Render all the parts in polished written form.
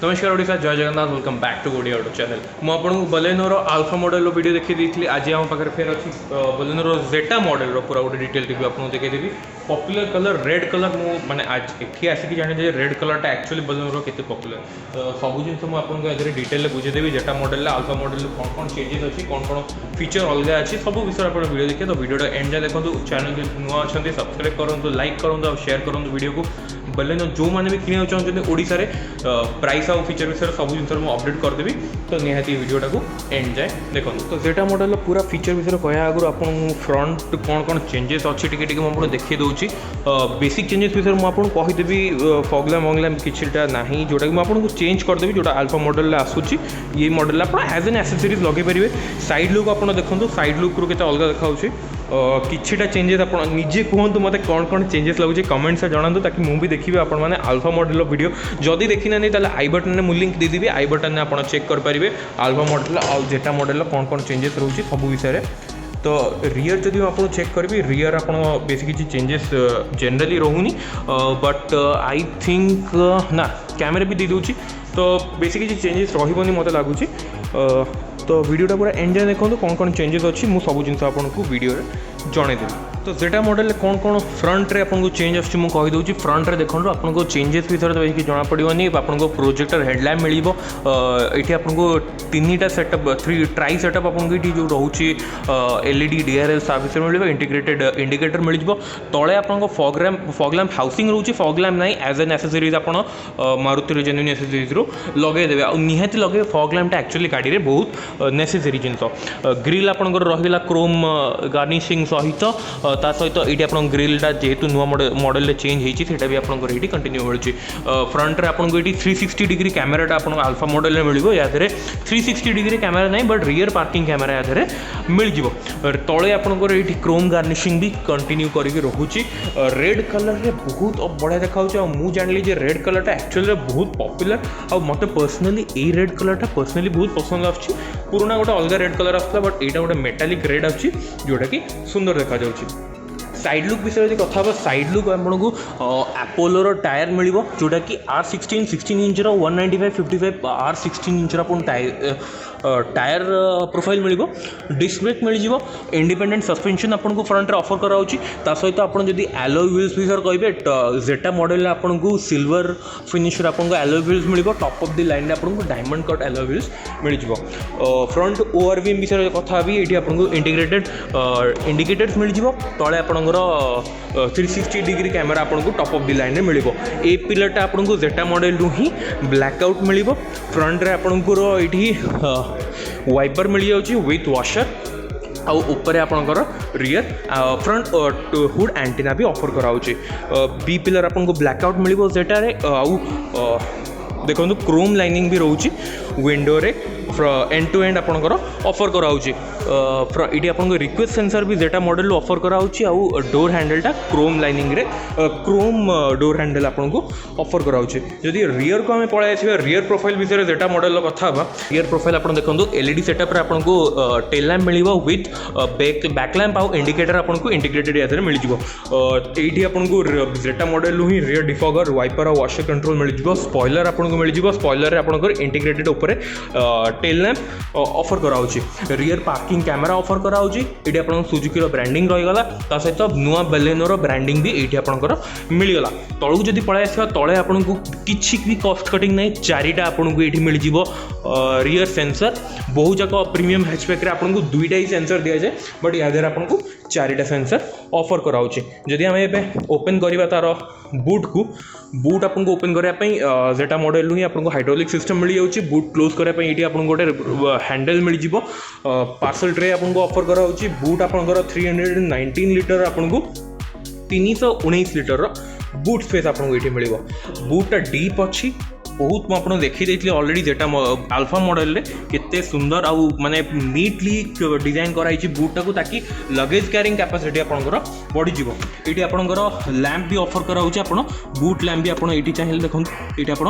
नमस्कार ओडिशा जय Jagannath welcome back to Odia auto channel मुझे बलेनोर आल्फा मॉडल वीडियो देखी आज आम पाखे फेर अच्छी बलेनोर जेटा मॉडल पूरा गोटे डिटेल टी आपको देखी पॉपुलर कलर रेड कलर मुझे आज ये आसिक जाने रेड कलरटा एक्चुअली बलेनोर के पॉपुलर सब जिन मुझे डिटेल बुझेदेवी जेटा मॉडल आल्फा मॉडल कौन कौन चेंजेस अच्छी कौन कौन फीचर अलग अच्छी सब विषय आप वीडियो देखिए तो वीडियो एंड जाए देखो चैनल नुआ अच्छा सब्सक्राइब करूँ लाइक करूँ और शेयर करूँ वीडियो को बलेनो जो मैंने भी किना चाहते ओडिशा रे प्राइस आउ फीचर विषय सब जिन मुझे अपडेट करदेवी तो निहाती वीडियोटा को एंड जाए देखो तो जेटा मॉडल पूरा फीचर विषय कह आगु आप फ्रंट कौन कौन चेंजेस अच्छी टी मुझे देखी दूसरी बेसिक चेंजेस विषय मुझे कहीदेवी फॉगलैम वगलैम किटा ना जोटा कि मुझे चेंज करदेवी जोटा अल्फा मॉडल आसूची ये मॉडल आप एज एन एक्सेसरीज लगे पारे साइड लुक आप देखो साइड लुक रू के अलग देखा किछिटा चेंजेस आप निजे कहतु मत कौन कौन चेंजेस लगुच कमेंट्स जनातु ताकि मुझे देखिए आपण मैंने अल्फा मॉडल वीडियो जदि देखी ना ताले आई बटन में मुझे लिंक देदेवी आई बटन में आप चेक करेंगे अल्फा मॉडल आ जेटा मॉडल कौन कौन चेंजेस रोचे सब विषय तो रियर जदि आप चेक करी रियर आप बेस किसी चेंजेस जनरली रोनी बट आई थिंक ना कैमेरा भी दे दूची तो बेस किसी चेंजेस रही मत लगुच तो वीडियोटा पूरा एंजॉय देखो कौन कौन चेंजेस अच्छी मुझे सब जिन आपको वीडियो जनईदेवी तो जेटा मॉडल कौन कौन फ्रंट रे आपको चेंज आदि फ्रंट रे देखो आपको चेंजेस विषय तो ये जना पड़ोनी आपको प्रोजेक्टर हेडलैम्प मिल ये आपको तीन सेटअप थ्री ट्राई सेटअप आपको ये जो रोचे एलईडी डीआरएल सर्विस मिल इंटीग्रेटेड इंडिकेटर मिल तले आपको फॉगलैम्प हाउसिंग रोचे फॉगलैम्प ना एज एन एक्सेसरीज आप मारुति जेन्युइन एक्सेसरीज रू लगेदेवे आ निहाती लगे फॉगलैम्पटा एक्चुअली गाड़ी में बहुत नेसेसरी जिन ग्रिल आपंकर रहा क्रोम गार्निशिंग सहित ता सहित ये आप ग्रिलटा जेहेतु नुआ मॉडल चेंज होता भी आपंकर ये कंटिन्यू मिलूँ फ्रंट में आपको ये 360 डिग्री कैमेराटा आप अल्फा मॉडल में मिल या 360 डिग्री कैमेरा नहीं बट रियर पार्किंग कैमेरा या मिल तले आपंकर ये क्रोम गार्निशिंग भी कंटिन्यू करके रोचे रेड कलर रे बहुत बढ़िया देखा मुझे जानी रेड कलरटा एक्चुअली बहुत पॉपुलर आ मत पर्सनली ये रेड कलरटा पर्सनली बहुत पसंद आछी पुराना गोटे अलग रेड कलर आसला बट यहाँ गोटे मेटालिक रेड आछी जोटा कि सुंदर देखा जाउछि साइड लुक विषय यदि कथा साइड लुक आपको अपोलोर टायर मिल जोटा कि R16 16 inch 195/55 R16 inch tyre profile मिल डिस्क ब्रेक मिल इंडिपेंडेंट सस्पेंशन आपको फ्रंट ऑफर कराऊँगी सहित आप जब एलॉय व्हील्स विषय कहे जेटा मॉडल आपको सिल्वर फिनिश आपको एलॉय व्हील्स मिल टॉप ऑफ द लाइन आपको डायमंड कट एलॉय व्हील्स मिल फ्रंट ORVM विषय कथा भी ये आपको इंटीग्रेटेड इंडिकेटर्स मिल तले आप 360 डिग्री कैमेरा आपको टॉप ऑफ द लाइन में मिल ए पिलरटा आपको जेटा मॉडल रू ही ब्लैकआउट मिल फ्रंट रे आपंकर ये वाइपर मिल जाऊँगी विथ वॉशर आउ ऊपर आपंकर रियर फ्रंट हुड एंटीना भी ऑफर कराऊँगी बी पिलर आपको ब्लैकआउट मिल जेटारे आउ देखो क्रोम लाइनिंग भी रोचे विंडो रे एंड टू एंड आपंकर ऑफर कराऊँगी ये आपको रिक्वेस्ट सेंसर भी जेटा मॉडल ऑफर कराऊँगी आउ डोर हैंडलटा क्रोम लाइनिंग रे क्रोम डोर हैंडल आपको ऑफर कराऊँगी जदि रियर को आम पलि आस रियर प्रोफाइल विषय जेटा मॉडल कथा रियर प्रोफाइल आप देखो एलईडी सेटअप आपको tail lamp mill with back lamp आउ इंडिकेटर आपको इंटीग्रेटेड या मिल ये आपको जेटा मॉडल ही रियर डिफॉगर वाइपर और वॉशर कंट्रोल मिल स्पॉइलर आपको मिल स्पॉइलर आपको इंटीग्रेटेड ऊपर tail lamp offer कराऊँगी rear parking camera offer कराऊँगी ये आपको सुजुकी ब्रांडिंग रहीगला सहित नुआ बेलेनोर ब्रांडिंग भी ये आपंकर मिलगला तलू जब पलि आस तले आपको किसी भी कॉस्ट कटिंग नहीं चारिटा आपको ये मिल रियर सेंसर बहु जाक प्रीमियम हैचबैक आपको दुईटा ही सेंसर दि जाए बट या आपको चारिटा सेंसर ऑफर कराऊँगी जदि आम ए ओपन करवा तार बूट को बूट आपको ओपन करने जेटा मॉडल ही आपको हाइड्रोलिक सिस्टम मिल जाऊँगी बूट क्लोज करने ये आपको गोटे हैंडल मिल पार्सल ट्रे आपको ऑफर कराऊँगी बूट आपंकर 319 लिटर आपको 319 लिटर बूट स्पेस आपको ये मिल बूटा डीप अच्छी बहुत मुझे देखी देती ऑलरेडी जेटा अल्फा मॉडल रे केते सुंदर आउ माने नीटली डिजाइन कराई बूटा को ताकि लगेज कैरिंग कैपेसिटी आपंकर बढ़ी ये आपंकर लैंप भी ऑफर कराऊँगी आप बूट लैंप भी आपड़ ये चाहिए देखो ये आप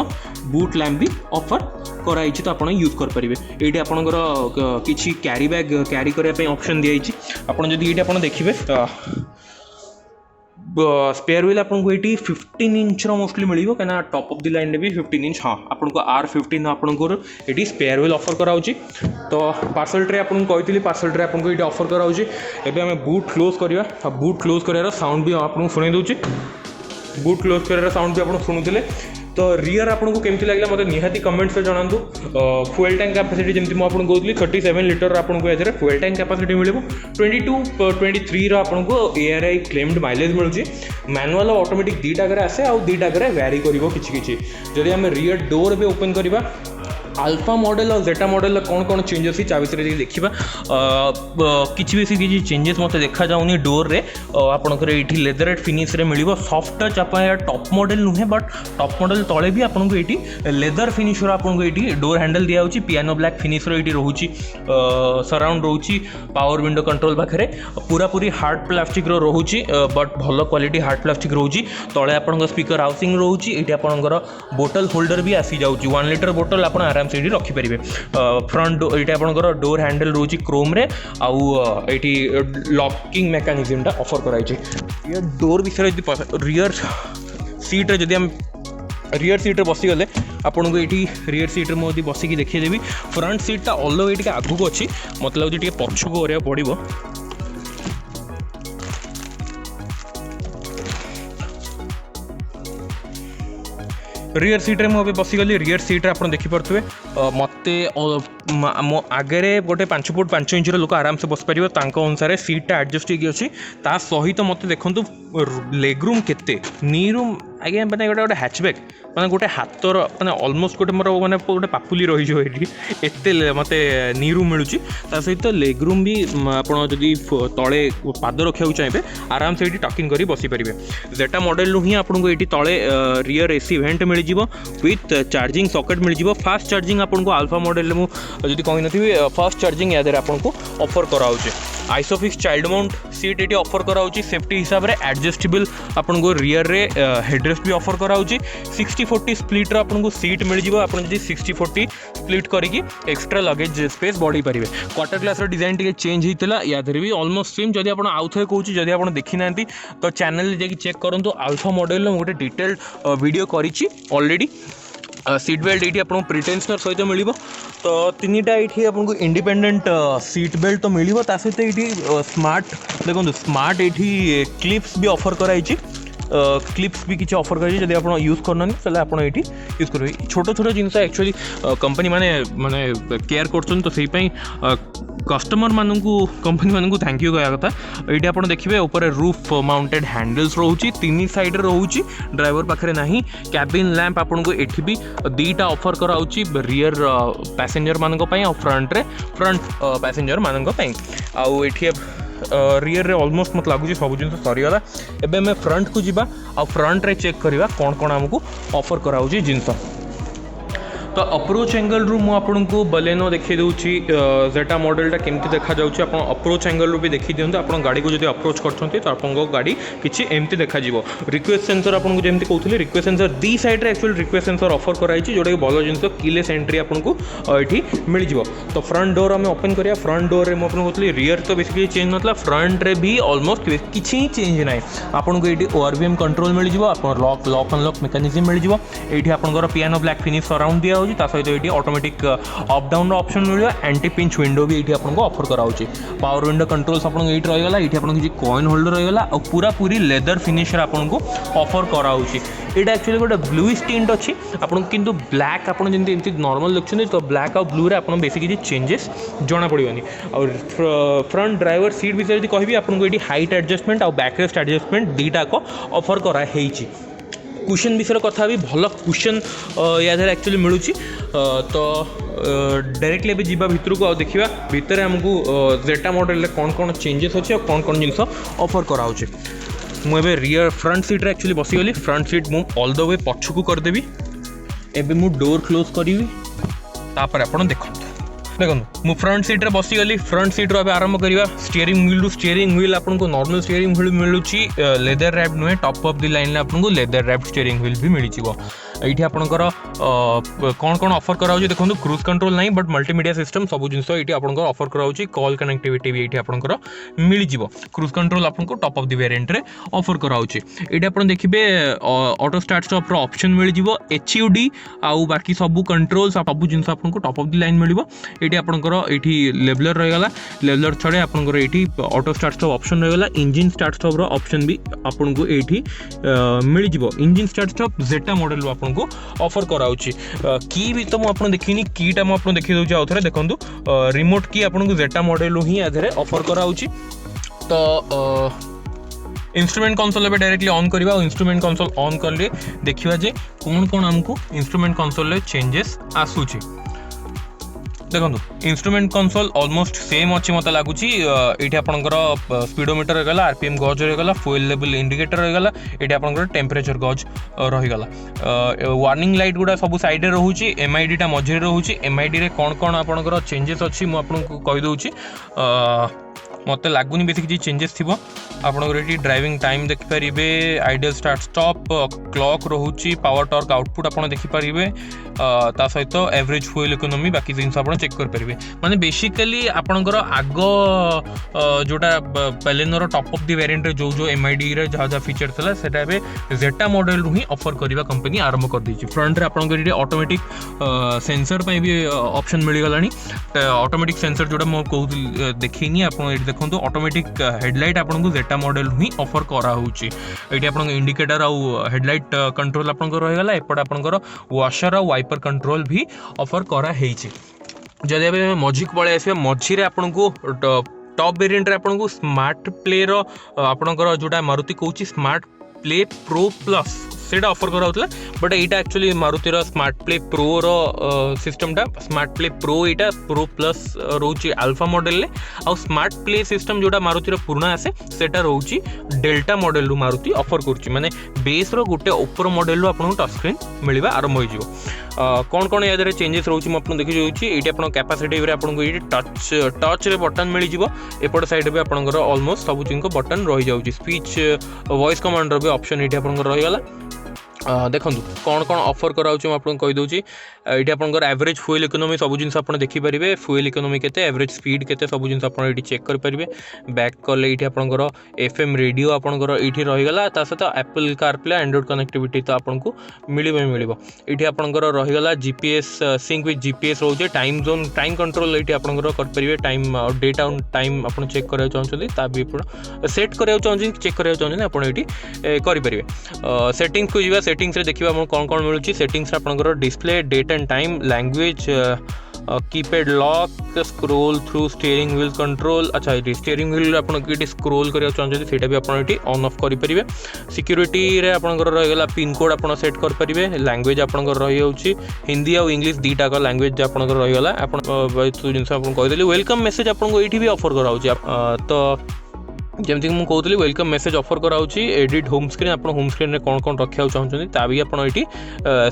बूट लैंप भी ऑफर कराई तो आप यूज करेंगे ये आपंकर किसी कैरी बैग कैरी करने ऑप्शन दिखाई आपड़ जब ये देखिए स्पेयर व्हील आपको ये 15 इंच मोस्टली मिल कहीं टॉप ऑफ द लाइन भी 15 इंच हाँ आपको R15 आपंकर ये स्पेयर व्हील ऑफर कराऊँगी। तो पार्सल ट्रे आपको कही पार्सल ट्रे आपको ये ऑफर कराऊँगी। एबे आम बूट क्लोज करवा बूट क्लोज करार साउंड भी आपको शुणी दूँ बूट क्लोज करार साउंड भी आप शुणुले। तो रियर आपको केमती लगे मतलब निहाती कमेंट्स में जनातु। फुएल टैंक कैपेसिटी जमी मुझे कहूँ 37 लिटर आपको ये फुएल टैंक कैपेसिटी मिल 22-23 आपको ARI क्लेम्ड माइलेज मिलूँ। मैनुअल और ऑटोमेटिक दीटाक आसे आउ दीटाक वैरी कर कि जदि आम रियर डोर भी ओपन करवा अल्फा मॉडल और जेटा मॉडल कौन कौन चेंजेस अच्छी चा विषय देखा किसी भी किसी चेंजेस मत देखा जाऊनी डोर रे आपंकर ये लेदरेट फिनिश रे मिल सॉफ्ट टच आप टॉप मॉडल नुहे बट टॉप मॉडल तले भी आपको ये लेदर फिनिश आपको ये डोर हैंडल दिया पियानो ब्लैक फिनिश ये रोचे सराउंड रोचे पावर विंडो कंट्रोल पाखे पूरा पूरी हार्ड प्लास्टिक रोचे बट भल क्वालिटी हार्ड प्लास्टिक रोचे तले आप स्पीकर हाउसिंग रोचे ये आपंकर बोतल होल्डर भी आसी जाऊँगी 1 लिटर बोतल आप आराम से रखिपारे। फ्रंट ये आपंकर डोर हैंडल रोचे क्रोम रे आउ ये लॉकिंग मेकानिज्म ऑफर कराई। डोर विषय रियर सीट जदि हम रियर सीट्रे बसीगले आपको ये रियर सीट्रे मुझे बसिक देखीदेवी। फ्रंट सीटा अल्लो ये आगू अच्छी मतलब लगे पछक करा पड़ो। रियर सीट्रे मुझे बसीगली रियर सीट्रे आप देखिपे मत मो आगे गोटे 5 फुट 5 इंच लोक आराम से बस पार अनुसार सीटा एडजस्ट होगी सहित मत देखूँ लेगरूम केते नी रूम आज्ञा मैंने गोटे गोटे हैचबैक मैंने गोटे हाथर मैंने अलमोस्ट गोटे मोर मैंने गोटे पापुली रही एत मत नी रूम मिलूँ सहित लेगरूम भी आपड़ी तले पाद रखा चाहिए आराम से ये टकिंग कर बसीपारे। जेटा मॉडल ही आपको ये तले रियर AC वेंट मिल विथ चार्जिंग सॉकेट मिल फास्ट चार्जिंग आपको अल्फा मॉडल मुझे कही नी फास्ट चार्जिंग या आपको ऑफर कराऊे। आइसोफिक्स चाइल्ड माउंट सीट ये ऑफर कराऊे सेफ्टी हिसाब से एडजस्टेबल आपको रियर रे हेडरेस्ट भी ऑफर कराऊे। 60-40 स्प्लिट आपको सीट मिल जाए आप 60-40 स्प्लिट करके एक्स्ट्रा लगेज स्पेस बढ़ी पारे। Quarter class design T change होता या भी ऑलमोस्ट सेम जब आप आउ थे कहूँ जब आप देखी ना तो चैनल जाकि चेक करूँ अल्फा मॉडल गोटे डिटेल्ड वीडियो करी ऑलरेडी। सीट बेल्ट ये आपको प्रिटेंशनर सहित मिल तो 3टा ये आपको इंडिपेंडेंट सीट बेल्ट तो मिल सहित ये स्मार्ट देखो स्मार्ट ये क्लिप्स भी ऑफर कराई क्लिप्स भी किसी ऑफर कर जब आप यूज करना आप यूज करेंगे छोट छोट जिनस एक्चुअली कंपनी माने केयर कर तो सही कस्टमर मानू कंपनी मानू थैंक यू कहा कथा। ये आप देखिए ऊपर रूफ माउंटेड हैंडल्स रोचे 3 साइड रोचे ड्राइवर पाखे ना कैबिन लैंप आपको ये भी 2टा ऑफर कराऊँगी रियर पैसेंजर मानक फ्रंट पैसेंजर मानक आउ ये रियर रे ऑलमोस्ट मत लगुच सब जिन सरीगला। एबे हमें फ्रंट को जीवा आ फ्रंट रे चेक करवा कौन कौन आमको ऑफर कराऊँगी जिनस। तो अप्रोच एंगल रू मुझे बलेनो देखी दूसरी जेटा मॉडलटा केमती देखा जाऊँगी आप अप्रोच एंगल रू भी देखी दिखाते आप गाड़ी को जब अप्रोच करते तो आपको गाड़ी किसी एमती देखा रिक्वेस्ट सेंसर आपको जमी कहते request sensor 2 side actually request sensor offer कराई जोटा कि भल जिन कीलेस एंट्री आपको ये मिल जाव। तो फ्रंट डोर आम ओपन करिया फ्रंट डोर में मुझे कहते रियर तो बेसिकली चेंज ना फ्रंट रे भी ऑलमोस्ट किसी चेंज ना आपको ये ORVM कंट्रोल मिल जाव लॉक अनलॉक मेकानिज्म मिल जाव ये आपंकर पियानो ब्लैक फिनिश सराउंड दिया सहित ये ऑटोमेटिक अप डाउन ऑप्शन मिल एंटी पिंच विंडो भी ये आपको ऑफर कराऊँगी। पावर विंडो कंट्रोल्स आपको ये रहीगला ये आपको किसी कॉइन होल्डर रहीगला और पूरा पूरी लेदर फिनिश आपको ऑफर कराऊँगी। ये एक्चुअली गोटे ब्लूइश टिंट अच्छी आपको किंतु ब्लैक आप जमी नॉर्मल देखते तो ब्लैक और ब्लू रे आप बेसी किसी चेंजेस जना पड़ोनी। और फ्रंट ड्राइवर सीट विषय कहि आपको ये हाइट एडजस्टमेंट और बैकरेस्ट एडजस्टमेंट 2टाक ऑफर कराई। कुशन विषय कथा भी भल कुशन या एक्चुअली मिलूँ तो डायरेक्टली भी जीवा भितर को देखा भितर आमको जेटा मॉडल कौन कौन चेंजेस अच्छे और कौन कौन जिन ऑफर कराऊँचे। मुझे रियर फ्रंट सीट्रे एक्चुअली बसीगली फ्रंट सीट मुझे ऑल द वे पछकू करदेवी एबे मु डोर क्लोज करी तापर आप देखो मु फ्रंट सीट्रे बसीगली फ्रंट सीट्रु आरंभ करवा स्टीयरिंग व्हील आपको नॉर्मल स्टीयरिंग व्हील मिलूँ लेदर रैप नुहे टॉप ऑफ द लाइन आपको लेदर रैप स्टीयरिंग व्हील भी मिल ये आपंकर कौन कौन ऑफर कराऊँ देखो क्रूज कंट्रोल नहीं बट मल्टीमीडिया सिस्टम सब जिन ये आपंकर ऑफर कराऊँ कॉल कनेक्टिविटी भी ये आपंकर मिल जाव क्रूज कंट्रोल आपको टॉप ऑफ द वेरिएंट रे ऑफर कराऊँ ये आप देखिए ऑटो स्टार्ट स्टॉप ऑप्शन मिल जाव HUD आउ बाकी सब कंट्रोल सब जिन आपको टॉप ऑफ द लाइन मिल ये आपंकर ये लेवलर रहीगला लेवलर छड़े आपंकर ये ऑटो स्टार्ट स्टॉप ऑप्शन रहीगला इंजिन स्टार्ट स्टॉप ऑप्शन भी आपको ये मिल जाव engine start stop Zeta model आपको ऑफर कराऊँ की भी तो मुझे देखनी कीटा मुझे देखी दूसरी आउ थे देखो रिमोट की आपको जेटा मॉडल ही आधे ऑफर कराऊँ तो इंस्ट्रूमेंट कंसोल एवं डायरेक्टली ऑन करवा इंस्ट्रूमेंट कंसोल ऑन कले देखा जे कौन कौन आमको इंस्ट्रूमेंट कंसोल चेंजेस आसूची देखो इंस्ट्रूमेंट कंसोल ऑलमोस्ट सेम अच्छी मत लगुच ये आपंकर स्पीडोमीटर रहीगला RPM गज रहीगला फुएल लेवल इंडिकेटर रहीगला ये आपंकर टेम्परेचर गज रहीगला वार्निंग लाइट गुड़ा सब साइड रे रोचे MID टा मझे रोचे MID रे कौन कौन आपंकर चेंजेस अच्छी मुझे कहीदे मत लगुनि बेस किसी चेंजेस थी आपड़ी ड्राइविंग टाइम देखिपारे आइडियल स्टार्ट स्टॉप क्लॉक रोचे पावर टॉर्क आउटपुट आप देखिपारे ता सहित एवरेज फ्यूल इकोनॉमी बाकी जिन आप चेक करेंगे माने बेसिकली आपणकर आग जोटा पेलेनोर टॉप ऑफ द वेरिएंट जो जो MID रे जहाँ जहाँ फीचर था सेटा जेटा मॉडल ही ऑफर करवा कंपनी आरंभ कर दी फ्रंट रे आपंकर ऑटोमेटिक सेंसर भी ऑप्शन मिलगला ऑटोमेटिक सेंसर जोटा मुझे देखनी आप देखो ऑटोमेटिक हेडलाइट आपको जेटा मॉडल ही ऑफर कराऊँच ये आप इंडिकेटर आउ हेडलाइट कंट्रोल आप रहीगला एपटे आपंकर वाशर आ वाइपर कंट्रोल भी ऑफर कराई जदि आप मझी को पलि आस मझीरे आपन को टॉप वेरिएंट रे आपन को स्मार्ट प्ले आपणकर जोटा मारुति कहूँ स्मार्ट प्ले प्रो प्लस से ऑफर कराऊला बट यहाँ एक्चुअली मारुतिर स्मार्ट प्ले प्रो सिस्टमटा स्मार्ट प्ले प्रो यहाँ प्रो प्लस रोचे अल्फा मॉडल आउ स्मार्ट प्ले सिस्टम जोटा मारुतिर पुराना आसे सेटा रोचे डेल्टा मॉडल मारुति ऑफर करुच्ची माने बेस रो गोटे ऊपर मॉडल आपको टच स्क्रीन मिलवा आरंभ हो कौन कौन या चेंजेस रोचे मुझे देखी जाऊँगी ये आप कैपेसिटी आपको ये टच रे बटन मिल जाव एपट साइड भी आपंकर ऑलमोस्ट सब जिन बटन रही जाऊँगी स्पीच वॉइस कमांड भी ऑप्शन ये आप रहीगला देखो कौन कौन ऑफर कराऊँ मुझे कहीदे ये आपंकर एवरेज फ्यूल इकोनॉमी सब जिन आप देखिपारे फ्यूल इकोनॉमी केते एवरेज स्पीड केते सब जिन आप चेक करेंगे बैक कले ये आपंकर FM रेडियो आपंकर ये रहीगला सहित एप्पल कारप्ले एंड्रॉइड कनेक्टिविटी तो आपको मिल ये आपंकर रहीगला GPS सिंक विथ GPS रोचे टाइम जोन टाइम कंट्रोल ये आपंकर करेंगे टाइम डे टाउन टाइम आप चेक करा चाहते सेट करा चाहते चेक करा चाहते आप ये करेंगे सेटिंग्स को जी सेटिंग्स रे देखिए कौन कौन मिलूँ सेटिंग्स आपंकर display date and time language keypad lock scroll through steering wheel control अच्छा ये स्टीयरिंग व्हील आप स्क्रोल करा चाहते सीटा भी आप ऑन ऑफ करेंगे सिक्यूरीटी रे आपंकर रहीगला पिन कोड आप सेट करेंगे लैंग्वेज आपंकर रही हिंदी और इंग्लिश दुईटाक लैंग्वेज आपंकर रहीगला आप जिन कहीदेली वेलकम मेसेज आपको ये भी ऑफर कराऊँ तो जमीक मुझे कहती वेलकम मेसेज ऑफर कराऊँगी एडिट होम स्क्रीन आप होम स्क्रीन में कौन कौन रखा चाहते ता भी आप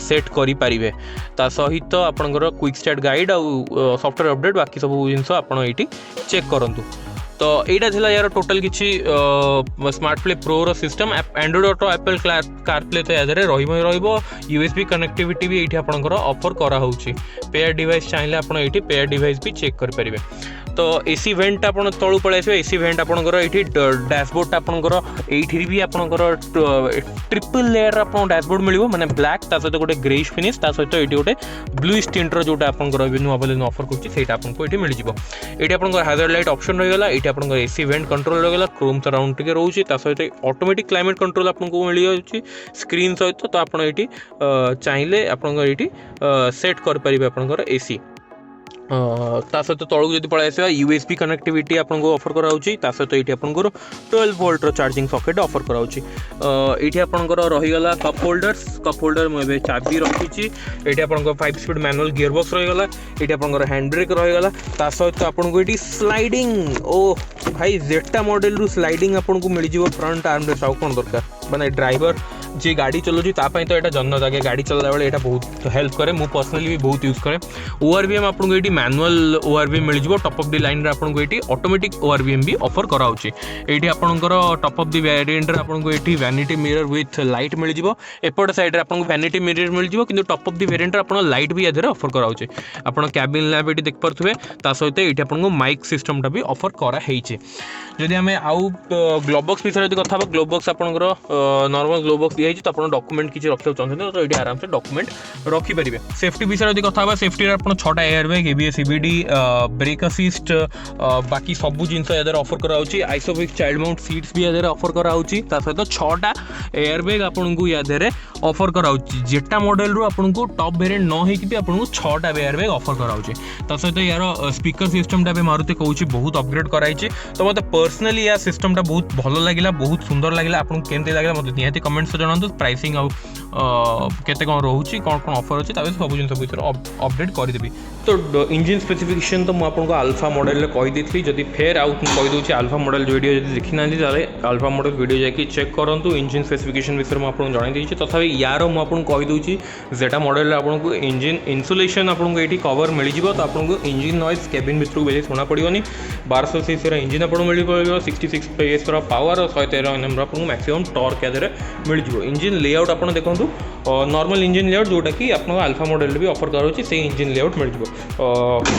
सेट करेंगे ता सहित आपंकर क्विक स्टार्ट गाइड आउ सॉफ्टवेयर अपडेट बाकी सब जिन आप चेक करूँ तो यहाँ था यार टोटाल किसी स्मार्ट प्ले प्रो रो system Android Auto Apple CarPlay तो याद USB कनेक्टिविटी भी ये आपंकर ऑफर कराऊँगी पेयर डिवाइस चाहिए आप पेयर डिवाइस भी चेक करेंगे तो AC वेंट आप तलू पलि आस AC वेंट आपंकर ये डैशबोर्ड आपंकर ये भी आपंकर ट्रिपल लेयर आप डैशबोर्ड मिल माने ब्लैक सहित गोटे ग्रेइश फिनिश सहित ये गोटे ब्लू स्टिंटर जोटा आपंकर नुआ बेले ऑफर करा आपको ये मिल जाव ये आपंकर हाजर लाइट ऑप्शन रहीगला ये आपंकर AC वेंट कंट्रोल रहीगला क्रोम सराउंड टे रोचे सहित ऑटोमेटिक क्लाइमेट कंट्रोल आपको मिल जाऊँगी स्क्रीन सहित तो आप चाहिए आपंकर ये सेट करेंगे आपंकर AC ता सहित तलू जब पलि आस USB कनेक्टिविटी आपको ऑफर कराऊँगी सहित ये आपंकर 12 वोल्ट चार्जिंग सॉकेट ऑफर कराऊँगी ये आपंकर रहीगला कप होल्डर मुझे चाबी रखी ये आपंकर 5 स्पीड मैनुअल गियर बॉक्स रहीगला ये आपंकर हैंड ब्रेक रहीगला सहित आपको ये स्लाइडिंग ओ भाई जेटा मॉडल रु स्लाइडिंग आपको मिल जाव फ्रंट आर्म रेस्ट आउ कौन दरकार माने ड्राइवर जे गाड़ी चलाऊँ तापाई तो यहाँ जन्नत गाड़ी चलला बेले यहाँ बहुत हेल्प करे मु पर्सनली भी बहुत यूज करे ORVM आपको ये मैनुअल ORVM मिल जाव टॉप ऑफ द लाइन रे आपको ये ऑटोमेटिक ORVM भी ऑफर कराऊँगी ये आपंकर टॉप ऑफ द वेरिएंट रे आपको ये वैनिटी मिरर विथ लाइट मिल जाव एपट साइड रे आपको वैनिटी मिरर मिल जाव कि टॉप ऑफ द वेरिएंट रे आपन लाइट भी यादे ऑफर कराऊँगी आपन कैबिन लैम्प ये देख पारे ता सहित ये आपको माइक सिस्टमटा भी ऑफर कराई जदि आम आउ ग्लोबॉक्स विषय कथा ग्लोबॉक्स आपंकर नॉर्मल ग्लोबॉक्स दिखाई तो आप डॉक्यूमेंट किसी रखा चाहते तो ये आराम से डॉक्यूमेंट रखिपारे सेफ्टी विषय यदि कथा सेफ्टी आप 6टा airbag ABS EBD brake assist बाकी सब जिनस याद ऑफर कराऊँगी आइसोफिक्स चाइल्ड माउंट सीट्स भी याद ऑफर कराऊँगी सहित 6टा एयरबैग आपको याद ऑफर कराऊँगी जेटा मॉडल रू आपको टॉप वेरिएंट न होगी भी आपको 6टा एयरबैग ऑफर कराऊँगी सहित यार स्पीकर सिस्टमटा भी मारुति कहूँ बहुत अपग्रेड कराई तो मतलब पर्सनली या सिस्टमटा बहुत भल लगे बहुत सुंदर लगे आपको केमती लगे मतलब निहाती कमेंट्स जनातु प्राइसिंग आउ केते कौन रोचे कौन कौन ऑफर अच्छी सब जिन भर अपडेट करदेवी तो इंजिन स्पेसिफिकेशन तो मुझे अल्फा मॉडल कहीदी जदि फेर आउ कहीदे अल्फा मॉडल वीडियो जब देखी ना अल्फा मॉडल वीडियो जाकि चेक करूँ इंजिन स्पेसिफिकेशन विषय मुझे जनई तथापि यार मुझे कहीदे जेटा मॉडल आपको इंजिन इन्सुलेशन आपको ये कवर मिल जाव तो आपको इंजिन नॉइज केबिन भर बेस शुणा पड़ोनी 1200 cc इंजिन आपको मिल पार 66 PS पावर और 113 Nm आपको मैक्सिमम टॉर्क यादे मिल जाव इंजिन लेआउट आप देखो नॉर्मल इंजिन लेआउट जोटा कि आपको अल्फा मॉडल भी ऑफर करूँ से इंजिन लेआउट मिल जाव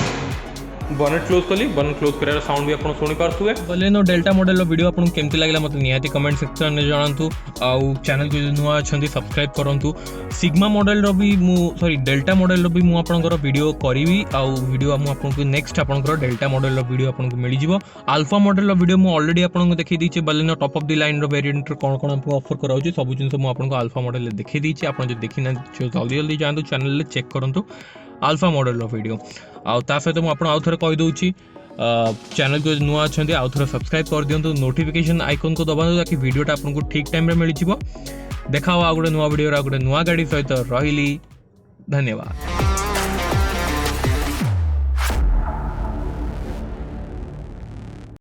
बनेट क्लोज कली बनेट क्लोज कर साउंड भी आप शुणी पारे बलेनो डेल्टा मॉडल वीडियो आपको केमती लगे मतलब निहाती कमेंट सेक्शन में जनातु आउ चैनल को नुआ अच्छा सब्सक्राइब करूँ सिग्मा मॉडल भी सॉरी डेल्टा मॉडल भी मुझे वीडियो करी आउ वीडियो आपको नेक्स्ट आपंकर डेल्टा मॉडल वीडियो आपको मिल जाव अल्फा मॉडल वीडियो मुझे ऑलरेडी आपको देखी दीजिए Baleno top of the line variant कौन कौन आपको ऑफर कराऊँ सब जिन मुझे अल्फा मॉडल देखी दीजिए आप देखी ना जल्दी जल्दी जातु चैनल चेक करूँ अल्फा मॉडल वीडियो आउ ता सहित मुझे आउ थे कहीदे चैनल को नुआ अच्छा आउ थे सब्सक्राइब कर दिंतु नोटिफिकेशन आइकन को दबा ताकि वीडियोटा आपको ठीक टाइम मिल जाव देखा आ गोटे नुआ वीडियो आ गोटे नुआ गाड़ी सहित रही धन्यवाद।